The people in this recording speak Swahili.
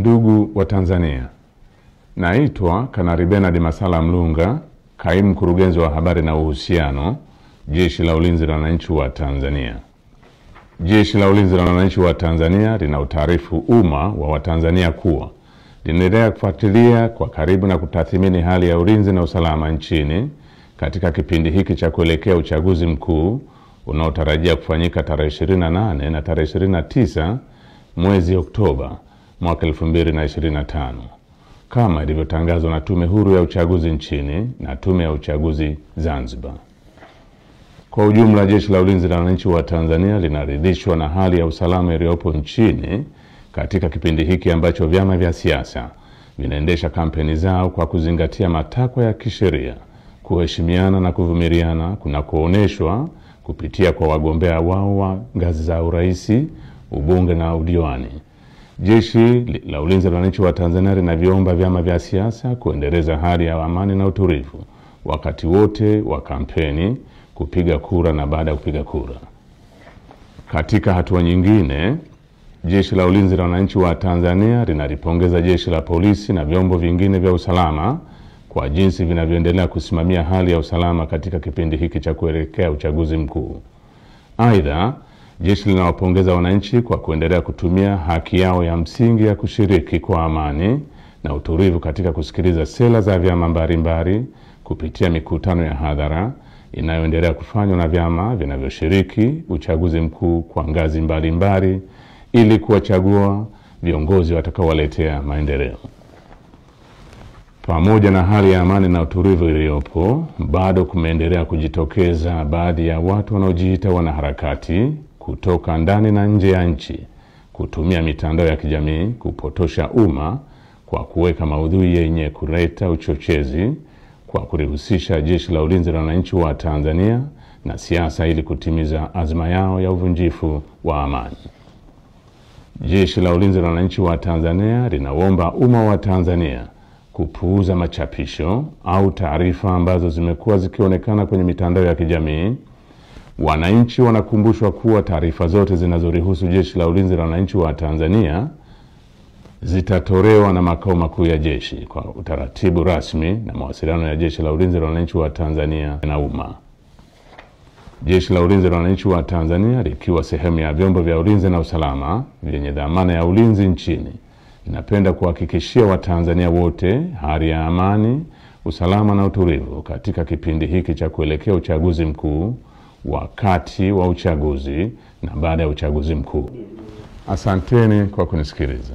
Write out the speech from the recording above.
Ndugu wa Tanzania, naitwa Kanali Bernard Masala Mlunga, kaimu mkurugenzi wa habari na uhusiano, Jeshi la Ulinzi la Wananchi wa Tanzania. Jeshi la Ulinzi la Wananchi wa Tanzania linautaarifu umma wa Watanzania kuwa linaendelea kufuatilia kwa karibu na kutathmini hali ya ulinzi na usalama nchini katika kipindi hiki cha kuelekea uchaguzi mkuu unaotarajia kufanyika tarehe 28 na tarehe 29 mwezi Oktoba mwaka 2025 kama ilivyotangazwa na Tume Huru ya Uchaguzi nchini na Tume ya Uchaguzi Zanzibar. Kwa ujumla, Jeshi la Ulinzi la Wananchi wa Tanzania linaridhishwa na hali ya usalama iliyopo nchini katika kipindi hiki ambacho vyama vya siasa vinaendesha kampeni zao kwa kuzingatia matakwa ya kisheria, kuheshimiana na kuvumiliana kunakooneshwa kupitia kwa wagombea wao wa ngazi za urais, ubunge na udiwani. Jeshi la Ulinzi la Wananchi wa Tanzania linaviomba vyama vya siasa kuendeleza hali ya amani na utulivu wakati wote wa kampeni, kupiga kura na baada ya kupiga kura. Katika hatua nyingine, Jeshi la Ulinzi la Wananchi wa Tanzania linalipongeza Jeshi la Polisi na vyombo vingine vya usalama kwa jinsi vinavyoendelea kusimamia hali ya usalama katika kipindi hiki cha kuelekea uchaguzi mkuu. Aidha, jeshi linawapongeza wananchi kwa kuendelea kutumia haki yao ya msingi ya kushiriki kwa amani na utulivu katika kusikiliza sera za vyama mbalimbali kupitia mikutano ya hadhara inayoendelea kufanywa na vyama vinavyoshiriki uchaguzi mkuu kwa ngazi mbalimbali ili kuwachagua viongozi watakaowaletea maendeleo. Pamoja na hali ya amani na utulivu iliyopo, bado kumeendelea kujitokeza baadhi ya watu wanaojiita wanaharakati kutoka ndani na nje ya nchi kutumia mitandao ya kijamii kupotosha umma kwa kuweka maudhui yenye kuleta uchochezi kwa kulihusisha Jeshi la Ulinzi la Wananchi wa Tanzania na siasa ili kutimiza azma yao ya uvunjifu wa amani. Jeshi la Ulinzi la Wananchi wa Tanzania linaomba umma wa Tanzania kupuuza machapisho au taarifa ambazo zimekuwa zikionekana kwenye mitandao ya kijamii. Wananchi wanakumbushwa kuwa taarifa zote zinazorihusu Jeshi la Ulinzi la Wananchi wa Tanzania zitatolewa na makao makuu ya jeshi kwa utaratibu rasmi na mawasiliano ya Jeshi la Ulinzi la Wananchi wa Tanzania na umma. Jeshi la Ulinzi la Wananchi wa Tanzania likiwa sehemu ya vyombo vya ulinzi na usalama vyenye dhamana ya ulinzi nchini, ninapenda kuhakikishia Watanzania wote hali ya amani, usalama na utulivu katika kipindi hiki cha kuelekea uchaguzi mkuu, wakati wa uchaguzi na baada ya uchaguzi mkuu. Asanteni kwa kunisikiliza.